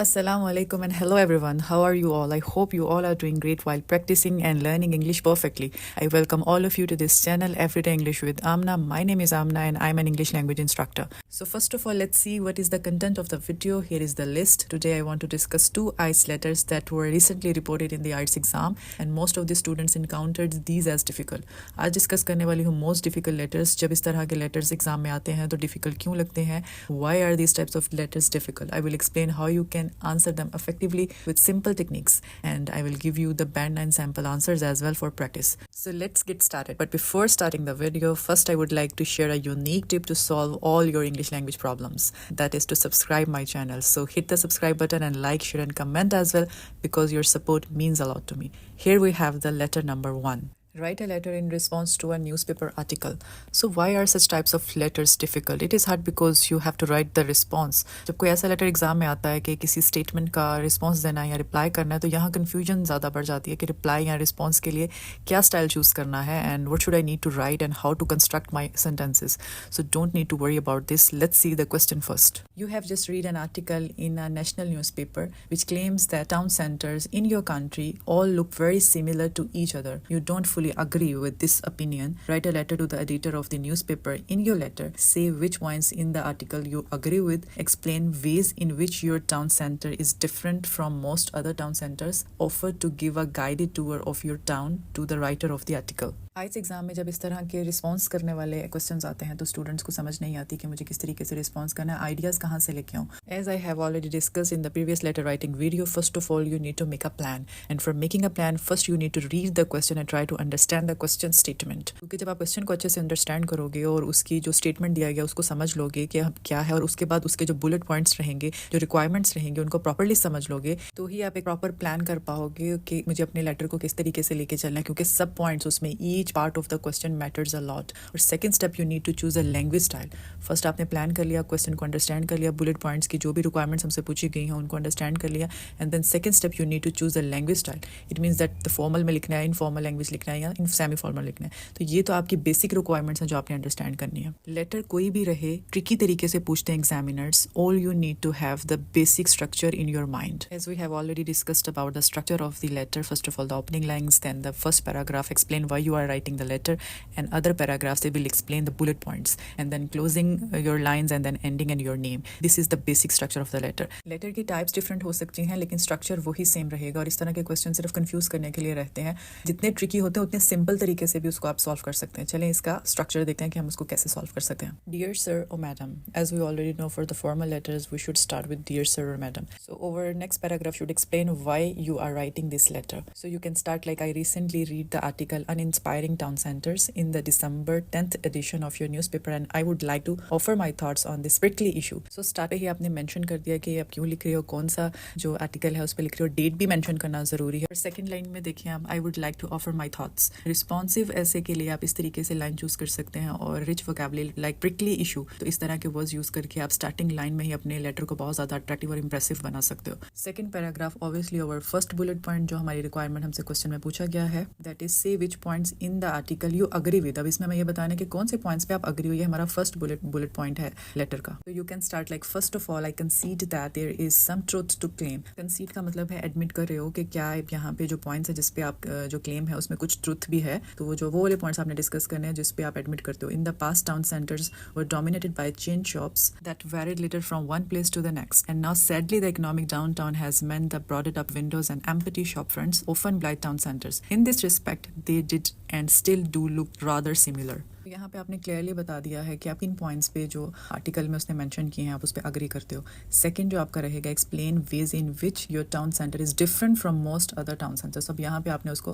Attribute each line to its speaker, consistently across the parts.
Speaker 1: Assalamu alaikum and hello everyone. How are you all? I hope you all are doing great while practicing and learning English perfectly. I welcome all of you to this channel Everyday English with Amna. My name is Amna and I'm an English language instructor. So first of all, let's see what is the content of the video. Here is the list. Today I want to discuss two IELTS letters that were recently reported in the IELTS exam and most of the students encountered these as difficult. आज discuss करने वाली हूँ most difficult letters. जब इस तरह के letters exam में आते हैं तो difficult क्यों लगते हैं? Why are these types of letters difficult? I will explain how you can answer them effectively with simple techniques, and I will give you the band and sample answers as well for practice. So let's get started. But before starting the video, first I would like to share a unique tip to solve all your English language problems. That is to subscribe my channel. So hit the subscribe button and like, share and comment as well, because your support means a lot to me. Here we have the letter number 1. Write a letter in response to a newspaper article. So why are such types of letters difficult? It is hard because you have to write the response. जब कोई ऐसा letter exam में आता है कि किसी statement का response देना है या रिप्लाई करना है तो यहाँ कन्फ्यूजन ज़्यादा बढ़ जाती है कि रिप्लाई या रिस्पॉन्स के लिए क्या स्टाइल चूज़ करना है and what should I need to write and how to construct my sentences. So don't need to worry about this. Let's see the question first. You have just read an article in a national newspaper which claims that town centers in your country all look very similar to each other. You don't fully agree with this opinion. Write a letter to the editor of the newspaper. In your letter, say which points in the article you agree with. Explain ways in which your town center is different from most other town centers. Offer to give a guided tour of your town to the writer of the article. IELTS exam में जब इस तरह के response करने वाले questions आते हैं तो स्टूडेंट्स को समझ नहीं आती कि मुझे किस तरीके से रिस्पॉन्स करना है, आइडियाज़ कहाँ से लेके आऊँ. As I have already discuss in the previous letter writing video, first of all you need to make a plan, and for making a plan first you need to read the question and try to understand the question statement. क्योंकि जब आप question को अच्छे से understand करोगे और उसकी जो स्टेटमेंट दिया गया उसको समझ लोगे कि अब क्या है, और उसके बाद उसके जो बुलेट पॉइंट्स रहेंगे, जो रिक्वायरमेंट्स रहेंगे, उनको प्रॉपरली समझ लोगे तो ही आप एक प्रॉपर प्लान कर पाओगे कि मुझे अपने लेटर को किस तरीके से लेके चलना है, क्योंकि सब पॉइंट्स उसमें each part of the question matters a lot. और second step you need to choose a language style. First आपने प्लान कर लिया, क्वेश्चन को अंडरस्टैंड कर लिया, बुलेट पॉइंट्स की जो भी रिक्वायरमेंट्स हमसे पूछी गई हैं उनको अंडरस्टैंड कर लिया, and then second step you need to choose a language style. It means that the formal में लिखना है, इनफॉर्मल लैंग्वेज लिखना है या इन सेमी फॉर्मल लिखना है. तो ये तो आपकी बेसिक रिक्वायरमेंट्स हैं जो आपने अंडरस्टैंड करनी है. लेटर कोई भी रहे, ट्रिकी तरीके से पूछते हैं examiners. All you need to have the basic structure in your mind. As we have already discussed about the structure of the letter, first of all the opening lines, then the first paragraph explain why you are writing the letter, and other paragraphs they will explain the bullet points, and then closing your lines and then ending and your name. This is the basic structure of the letter. Letter की types different हो सकती हैं लेकिन structure वही same रहेगा, और इस तरह के question सिर्फ confuse करने के लिए रहते हैं. जितने tricky होते हैं उतने simple तरीके से भी उसको आप solve कर सकते हैं. चलें इसका structure देखते हैं कि हम उसको कैसे solve कर सकते हैं. Dear sir or madam, as we already know for the formal letters we should start with dear sir or madam. So over next paragraph should explain why you are writing this letter. So you can start like, I recently read the article Uninspiring Town Centers in the December 10th edition of your newspaper and I would like to offer my thoughts on this prickly issue. So start पे ही आपने mention कर दिया कि आप क्यों लिख रहे हो, कौन सा जो आर्टिकल है उस पर लिख रहे हो, डेट भी mention करना ज़रूरी है. और सेकंड लाइन में देखिए आप I would like to offer my thoughts. Responsive ऐसे के लिए आप इस तरीके से लाइन चूज कर सकते हैं, और rich vocabulary like prickly issue, तो इस तरह के वर्ड्स यूज करके आप स्टार्टिंग लाइन में ही अपने लेटर को बहुत ज़्यादा अट्रैक्टिव और इंप्रेसिव बना सकते हो. Second paragraph obviously over first bullet point जो हमारी रिक्वायरमेंट हमसे क्वेश्चन में पूछा गया है, दैट इज से which points in the article you agree with. अब इसमें मैं ये बताने कि कौन से पॉइंट्स पे आप अग्री हो, ये हमारा फर्स्ट बुलेट पॉइंट है लेटर का. तो you can start like first of all I concede that there is some truth to claim. Concede का मतलब है एडमिट कर रहे हो कि क्या यहाँ पे जो पॉइंट्स है जिस पे आप जो क्लेम है उसमें कुछ ट्रुथ भी है, तो वो वाले पॉइंट्स आपने डिस्कस करने हैं जिस पे आप एडमिट करते हो. In the past town centres were dominated by chain shops that varied little from one place to the next, and now sadly the economic downtown has meant the boarded up windows and empty shop fronts often blight town centers. In this respect, they did and still do look rather similar. यहाँ पे आपने clearly बता दिया है कि आप इन points पे जो आर्टिकल में उसने मेंशन किए हैं आप उस पर अग्री करते हो. सेकंड जो आपका रहेगा explain ways in which your town centre is different from most other town centres. अब यहाँ पे आपने उसको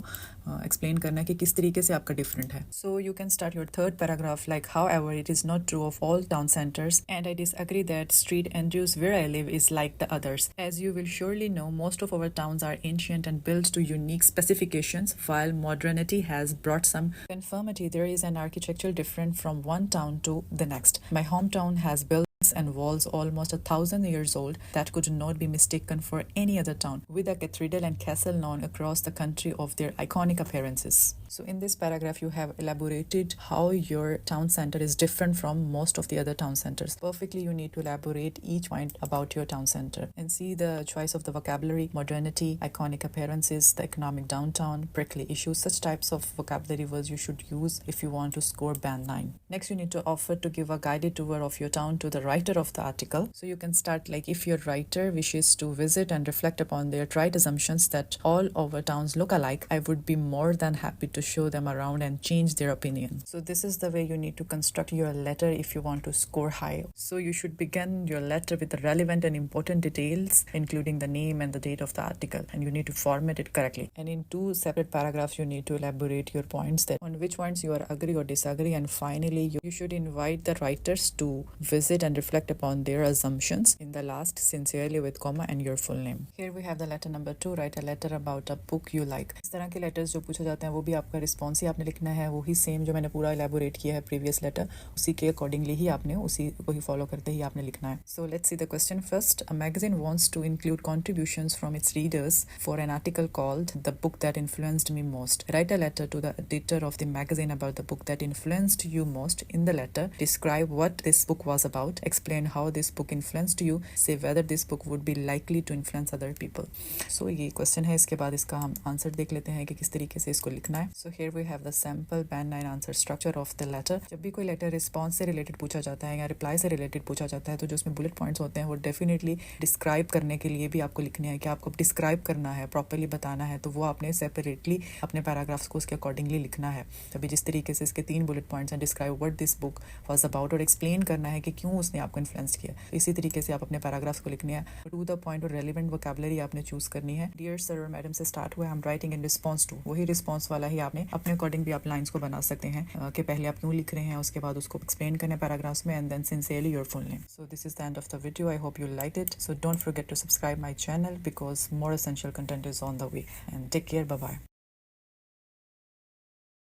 Speaker 1: एक्सप्लेन करना है कि किस तरीके से आपका डिफरेंट है. So you can start your third paragraph like however it is not true of all town centres and I disagree that street Andrews where I live is like the others. As you will surely know most of our towns are ancient and built to unique specifications, while modernity has brought some conformity. There is an architectural difference from one town to the next. My hometown has built and walls almost 1,000 years old that could not be mistaken for any other town, with a cathedral and castle known across the country of their iconic appearances. So in this paragraph, you have elaborated how your town center is different from most of the other town centers. Perfectly, you need to elaborate each point about your town center and see the choice of the vocabulary, modernity, iconic appearances, the economic downtown, prickly issues. Such types of vocabulary words you should use if you want to score band 9. Next, you need to offer to give a guided tour of your town to the writer of the article. So you can start like, if your writer wishes to visit and reflect upon their trite assumptions that all our towns look alike, I would be more than happy to show them around and change their opinion. So this is the way you need to construct your letter if you want to score high. So you should begin your letter with the relevant and important details, including the name and the date of the article, and you need to format it correctly. And in 2 separate paragraphs, you need to elaborate your points, that on which points you are agree or disagree, and finally you should invite the writers to visit and reflect upon their assumptions. In the last, sincerely with comma and your full name. Here we have the letter number 2. Write a letter about a book you like. इस तरह के letters जो पूछे जाते हैं वो भी आपका रिस्पॉन्स ही आपने लिखना है, वही सेम जो मैंने पूरा एलैबोरेट किया है प्रीवियस लेटर, उसी के अकॉर्डिंगली ही आपने उसी को ही फॉलो करते ही आपने लिखना है. So let's see the question first. A magazine wants to include contributions from its readers for an article called The Book That Influenced Me Most. Write a letter to the editor of the magazine about the book that influenced you most. In the letter, describe what this book was about, explain how this book influenced you, say whether this book would be likely to influence other people. So ये question है, इसके बाद इसका हम answer देख लेते हैं कि किस तरीके से इसको लिखना है. So here we have the sample band 9 answer structure of the letter. जब भी कोई लेटर रिस्पॉन्स से रिलेटेड पूछा जाता है या रिप्लाई से रिलेटेड पूछा जाता है, तो जो उसमें बुलेट पॉइंट्स होते हैं वो डेफिनेटली डिस्क्राइब करने के लिए भी आपको लिखने हैं कि आपको डिस्क्राइब करना है, प्रॉपर्ली बताना है, तो वो आपने सेपरेटली अपने पैराग्राफ्स को उसके अकॉर्डिंगली लिखना है. तभी जिस तरीके से इसके 3 बुलेट पॉइंट्स हैं, describe what this book was about, और एक्सप्लेन करना है कि क्यों उसने आपको इन्फ्लुएंस किया. तो इसी तरीके से आप अपने पैराग्राफ्स को लिखने हैं. टू द पॉइंट और रेलिवेंट वोकैबुलरी आपने चूज करनी है. डियर सर और मैडम से स्टार्ट हुआ, I am writing in response to, वही रिस्पॉन्स वाला ही आपने अपने अकॉर्डिंग भी आप लाइन्स को बना सकते हैं कि पहले आप क्यों लिख रहे हैं, उसके बाद उसको एक्सप्लेन करने पैराग्राफ्स में, and then sincerely your full name. So this is the end of the video. I hope you liked it. So don't forget to subscribe my channel because more essential content is on the way. And take care. Bye bye.